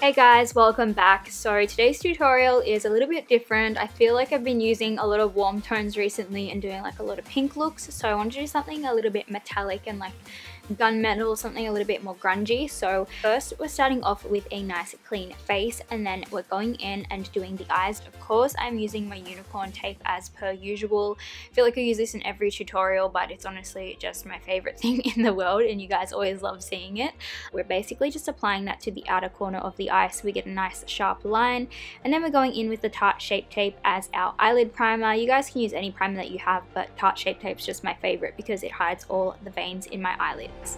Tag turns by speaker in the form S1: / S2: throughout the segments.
S1: Hey guys, welcome back. So today's tutorial is a little bit different. I feel like I've been using a lot of warm tones recently and doing like a lot of pink looks, so I wanted to do something a little bit metallic and like gunmetal, something a little bit more grungy. So first we're starting off with a nice clean face, and then we're going in and doing the eyes. Of course I'm using my unicorn tape as per usual. I feel like I use this in every tutorial, but it's honestly just my favorite thing in the world and you guys always love seeing it. We're basically just applying that to the outer corner of the eye so we get a nice sharp line, and then we're going in with the Tarte Shape Tape as our eyelid primer. You guys can use any primer that you have, but Tarte Shape Tape is just my favorite because it hides all the veins in my eyelids.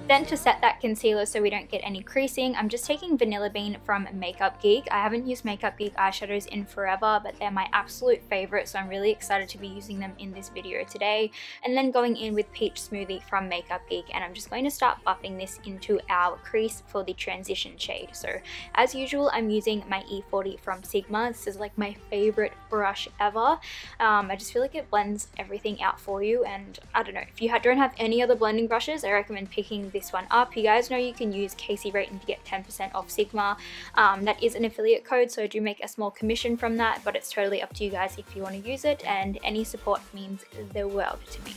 S1: Then to set that concealer so we don't get any creasing, I'm just taking Vanilla Bean from Makeup Geek. I haven't used Makeup Geek eyeshadows in forever, but they're my absolute favorite, so I'm really excited to be using them in this video today. And then going in with Peach Smoothie from Makeup Geek, and I'm just going to start buffing this into our crease for the transition shade. So as usual, I'm using my E40 from Sigma. This is like my favorite brush ever. I just feel like it blends everything out for you, and I don't know, if you don't have any other blending brushes, I recommend picking this one up. You guys know you can use Kasey Rayton to get 10% off Sigma. That is an affiliate code, so I do make a small commission from that, but it's totally up to you guys if you want to use it, and any support means the world to me.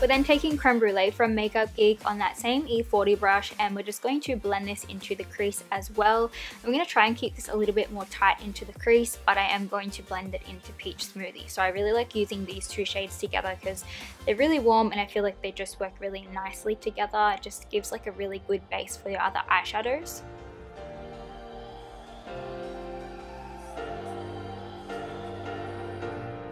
S1: We're then taking Creme Brulee from Makeup Geek on that same E40 brush, and we're just going to blend this into the crease as well. I'm going to try and keep this a little bit more tight into the crease, but I am going to blend it into Peach Smoothie. So I really like using these two shades together because they're really warm and I feel like they just work really nicely together. It just gives like a really good base for your other eyeshadows.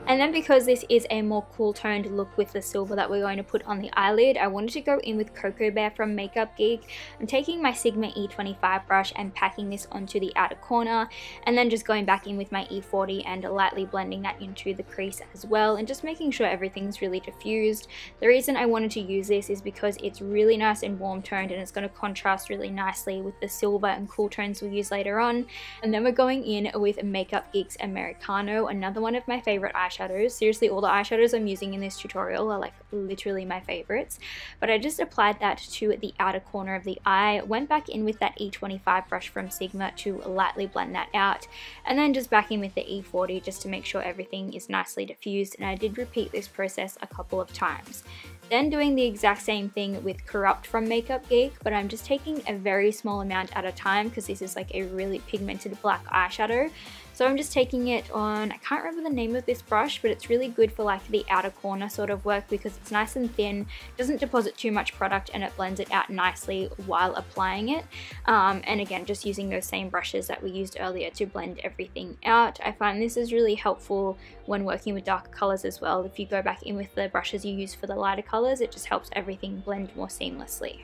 S1: And then because this is a more cool toned look with the silver that we're going to put on the eyelid, I wanted to go in with Cocoa Bear from Makeup Geek. I'm taking my Sigma E25 brush and packing this onto the outer corner, and then just going back in with my E40 and lightly blending that into the crease as well, and just making sure everything's really diffused. The reason I wanted to use this is because it's really nice and warm toned, and it's going to contrast really nicely with the silver and cool tones we'll use later on. And then we're going in with Makeup Geek's Americano, another one of my favorite eyeshadows. Seriously, all the eyeshadows I'm using in this tutorial are like literally my favorites, but I just applied that to the outer corner of the eye, went back in with that E25 brush from Sigma to lightly blend that out, and then just back in with the E40 just to make sure everything is nicely diffused, and I did repeat this process a couple of times. Then doing the exact same thing with Corrupt from Makeup Geek, but I'm just taking a very small amount at a time because this is like a really pigmented black eyeshadow. So I'm just taking it on, I can't remember the name of this brush, but it's really good for like the outer corner sort of work because it's nice and thin, doesn't deposit too much product, and it blends it out nicely while applying it. And again, just using those same brushes that we used earlier to blend everything out. I find this is really helpful when working with darker colors as well. If you go back in with the brushes you use for the lighter colors, it just helps everything blend more seamlessly.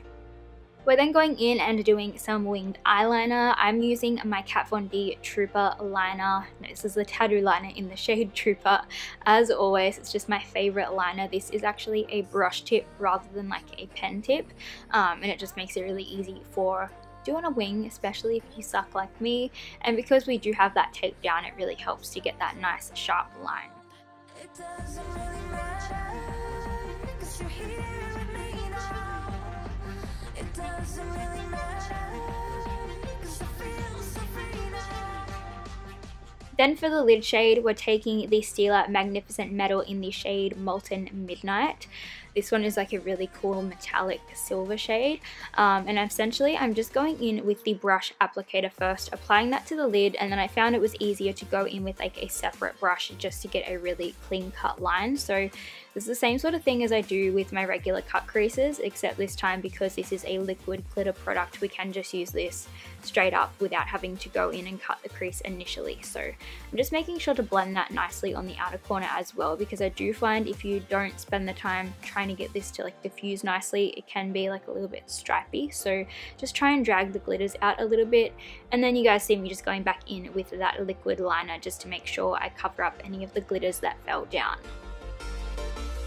S1: We're then going in and doing some winged eyeliner. I'm using my Kat Von D Trooper liner. This is the tattoo liner in the shade Trooper. As always, it's just my favorite liner. This is actually a brush tip rather than like a pen tip, and it just makes it really easy for doing a wing, especially if you suck like me. And because we do have that tape down, it really helps to get that nice sharp line.
S2: It doesn't really matter, 'cause you're here with me now. It doesn't really matter, 'cause I feel so free now.
S1: Then for the lid shade, we're taking the Stila Magnificent Metal in the shade Molten Midnight. This one is like a really cool metallic silver shade, and essentially I'm just going in with the brush applicator first, applying that to the lid, and then I found it was easier to go in with like a separate brush just to get a really clean cut line. So this is the same sort of thing as I do with my regular cut creases, except this time because this is a liquid glitter product, we can just use this straight up without having to go in and cut the crease initially. So I'm just making sure to blend that nicely on the outer corner as well, because I do find if you don't spend the time trying to get this to like diffuse nicely, it can be like a little bit stripy. So just try and drag the glitters out a little bit, and then you guys see me just going back in with that liquid liner just to make sure I cover up any of the glitters that fell down.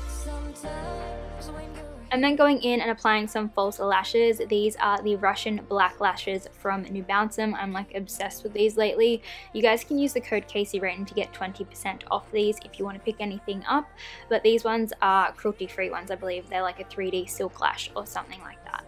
S2: Some Sometimes when you're
S1: And then going in and applying some false lashes. These are the Russian black lashes from New Balance. I'm like obsessed with these lately. You guys can use the code Kasey Rayton to get 20% off these if you want to pick anything up. But these ones are cruelty-free ones, I believe. They're like a 3D silk lash or something like that.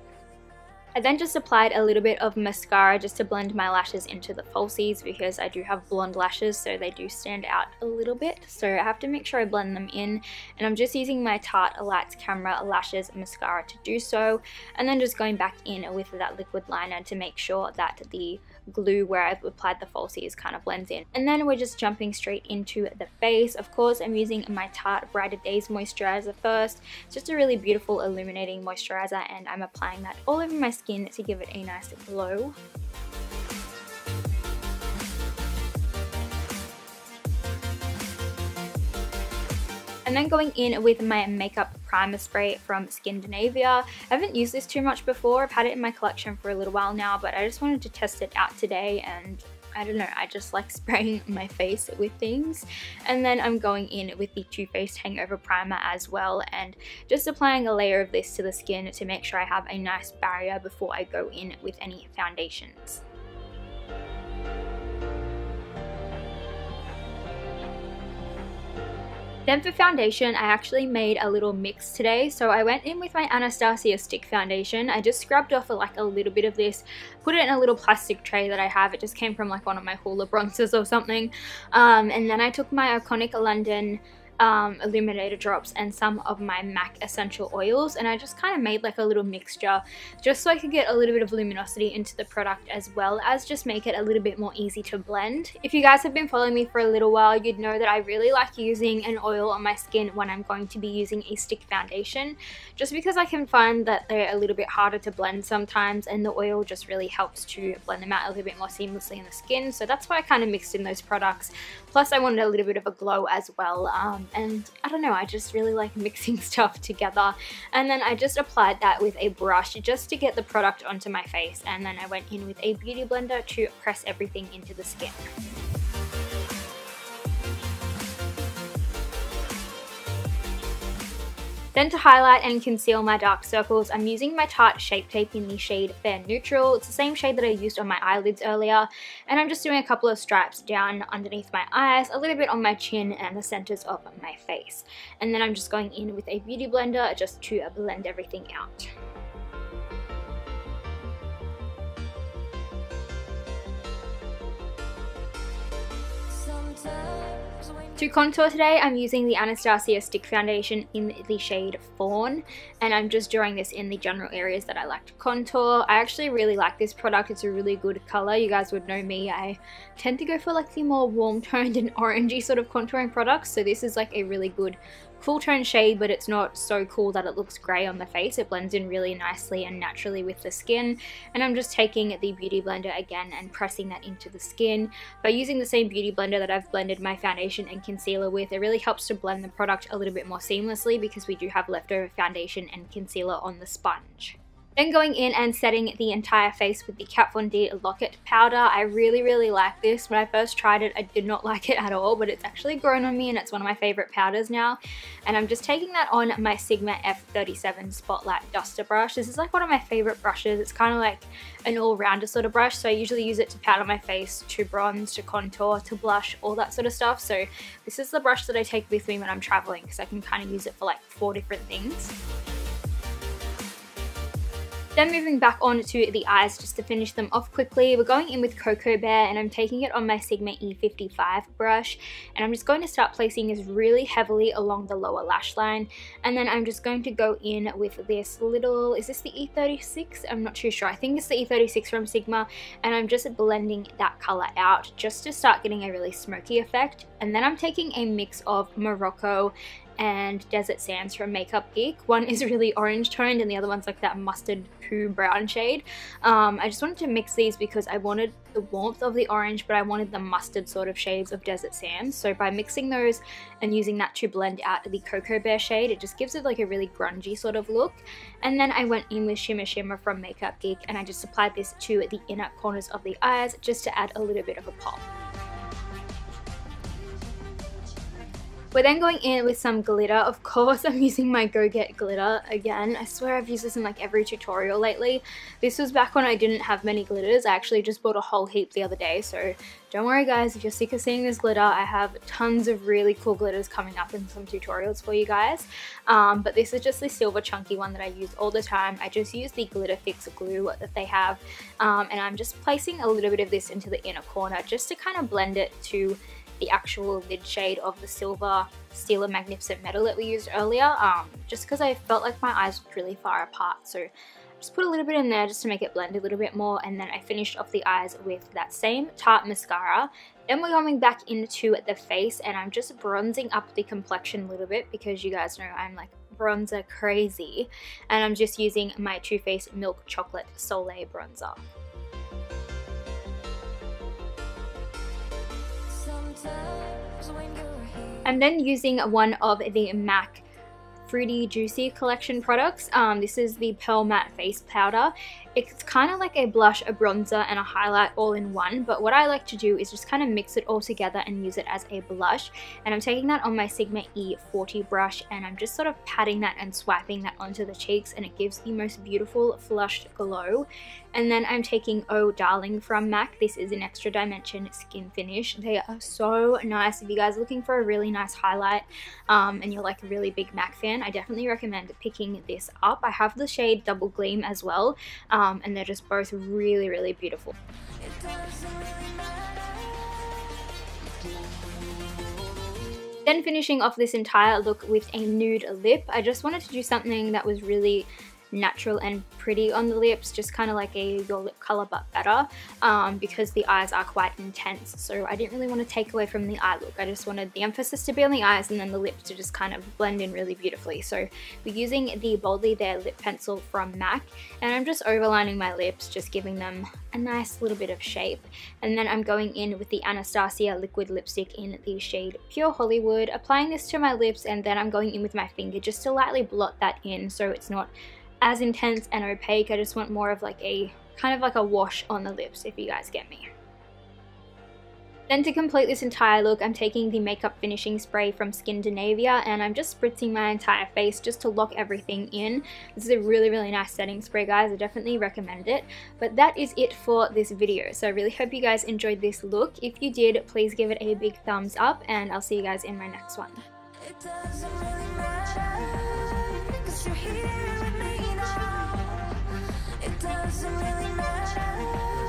S1: I then just applied a little bit of mascara just to blend my lashes into the falsies because I do have blonde lashes, so they do stand out a little bit. So I have to make sure I blend them in, and I'm just using my Tarte Lights Camera Lashes Mascara to do so, and then just going back in with that liquid liner to make sure that the glue where I've applied the falsies kind of blends in. And then we're just jumping straight into the face. Of course, I'm using my Tarte Brighter Days moisturizer first. It's just a really beautiful illuminating moisturizer, and I'm applying that all over my skin to give it a nice glow. And then going in with my makeup primer spray from Skinfinish. I haven't used this too much before. I've had it in my collection for a little while now, but I just wanted to test it out today, and I don't know, I just like spraying my face with things. And then I'm going in with the Too Faced Hangover Primer as well, and just applying a layer of this to the skin to make sure I have a nice barrier before I go in with any foundations. Then for foundation, I actually made a little mix today. So I went in with my Anastasia stick foundation. I just scrubbed off like a little bit of this, put it in a little plastic tray that I have. It just came from like one of my Hoola bronzers or something. And then I took my iconic London illuminator drops and some of my MAC essential oils, and I just kind of made like a little mixture just so I could get a little bit of luminosity into the product, as well as just make it a little bit more easy to blend. If you guys have been following me for a little while, you'd know that I really like using an oil on my skin when I'm going to be using a stick foundation, just because I can find that they're a little bit harder to blend sometimes, and the oil just really helps to blend them out a little bit more seamlessly in the skin. So that's why I kind of mixed in those products. Plus I wanted a little bit of a glow as well. And I don't know, I just really like mixing stuff together. And then I just applied that with a brush just to get the product onto my face, and then I went in with a beauty blender to press everything into the skin. Then to highlight and conceal my dark circles, I'm using my Tarte Shape Tape in the shade Fair Neutral. It's the same shade that I used on my eyelids earlier, and I'm just doing a couple of stripes down underneath my eyes, a little bit on my chin and the centers of my face. And then I'm just going in with a beauty blender just to blend everything out. To contour today, I'm using the Anastasia Stick Foundation in the shade Fawn, and I'm just drawing this in the general areas that I like to contour. I actually really like this product. It's a really good color. You guys would know me. I tend to go for like the more warm toned and orangey sort of contouring products, so this is like a really good cool tone shade, but it's not so cool that it looks grey on the face. It blends in really nicely and naturally with the skin. And I'm just taking the beauty blender again and pressing that into the skin. By using the same beauty blender that I've blended my foundation and concealer with, it really helps to blend the product a little bit more seamlessly because we do have leftover foundation and concealer on the sponge. Then going in and setting the entire face with the Kat Von D Lock-It powder. I really like this. When I first tried it, I did not like it at all, but it's actually grown on me and it's one of my favorite powders now. And I'm just taking that on my Sigma F37 Spotlight Duster brush. This is like one of my favorite brushes. It's kind of like an all-rounder sort of brush, so I usually use it to powder my face, to bronze, to contour, to blush, all that sort of stuff. So this is the brush that I take with me when I'm traveling because I can kind of use it for like 4 different things. Then moving back on to the eyes just to finish them off quickly, we're going in with Cocoa Bear, and I'm taking it on my Sigma E55 brush, and I'm just going to start placing this really heavily along the lower lash line, and then I'm just going to go in with this little, is this the E36? I'm not too sure. I think it's the E36 from Sigma, and I'm just blending that color out just to start getting a really smoky effect. And then I'm taking a mix of Morocco and Desert Sands from Makeup Geek. One is really orange toned and the other one's like that mustard poo brown shade. I just wanted to mix these because I wanted the warmth of the orange, but I wanted the mustard sort of shades of Desert Sands. So by mixing those and using that to blend out the Cocoa Bear shade, it just gives it like a really grungy sort of look. And then I went in with Shimmer Shimmer from Makeup Geek, and I just applied this to the inner corners of the eyes just to add a little bit of a pop. We're then going in with some glitter. Of course, I'm using my Go Get glitter again. I swear I've used this in like every tutorial lately. This was back when I didn't have many glitters. I actually just bought a whole heap the other day, so don't worry guys, if you're sick of seeing this glitter, I have tons of really cool glitters coming up in some tutorials for you guys. But this is just the silver chunky one that I use all the time. I just use the Glitter Fix glue that they have, and I'm just placing a little bit of this into the inner corner just to kind of blend it to the actual lid shade of the silver Steel and Magnificent Metal that we used earlier, just because I felt like my eyes were really far apart. So just put a little bit in there just to make it blend a little bit more, and then I finished off the eyes with that same Tarte mascara. Then we're coming back into the face, and I'm just bronzing up the complexion a little bit because you guys know I'm like bronzer crazy, and I'm just using my Too Faced Milk Chocolate Soleil bronzer. I'm then using one of the MAC Fruity Juicy collection products. This is the Pearl Matte Face Powder. It's kind of like a blush, a bronzer, and a highlight all in one, but what I like to do is just kind of mix it all together and use it as a blush. And I'm taking that on my Sigma E40 brush, and I'm just sort of patting that and swiping that onto the cheeks, and it gives the most beautiful flushed glow. And then I'm taking Oh Darling from MAC. This is an Extra Dimension Skin Finish. They are so nice. If you guys are looking for a really nice highlight and you're like a really big MAC fan, I definitely recommend picking this up. I have the shade Double Gleam as well, and they're just both really, really beautiful. Then finishing off this entire look with a nude lip. I just wanted to do something that was really natural and pretty on the lips, just kind of like a your lip color but better, because the eyes are quite intense, so I didn't really want to take away from the eye look. I just wanted the emphasis to be on the eyes and then the lips to just kind of blend in really beautifully. So we're using the Boldly There lip pencil from MAC, and I'm just overlining my lips, just giving them a nice little bit of shape. And then I'm going in with the Anastasia liquid lipstick in the shade Pure Hollywood, applying this to my lips, and then I'm going in with my finger just to lightly blot that in so it's not as intense and opaque. I just want more of like a kind of like a wash on the lips, if you guys get me. Then to complete this entire look, I'm taking the makeup finishing spray from Skindinavia, and I'm just spritzing my entire face just to lock everything in. This is a really, really nice setting spray, guys. I definitely recommend it. But that is it for this video. So I really hope you guys enjoyed this look. If you did, please give it a big thumbs up, and I'll see you guys in my next one.
S2: It doesn't really matter, 'cause you're here with me now. It doesn't really matter.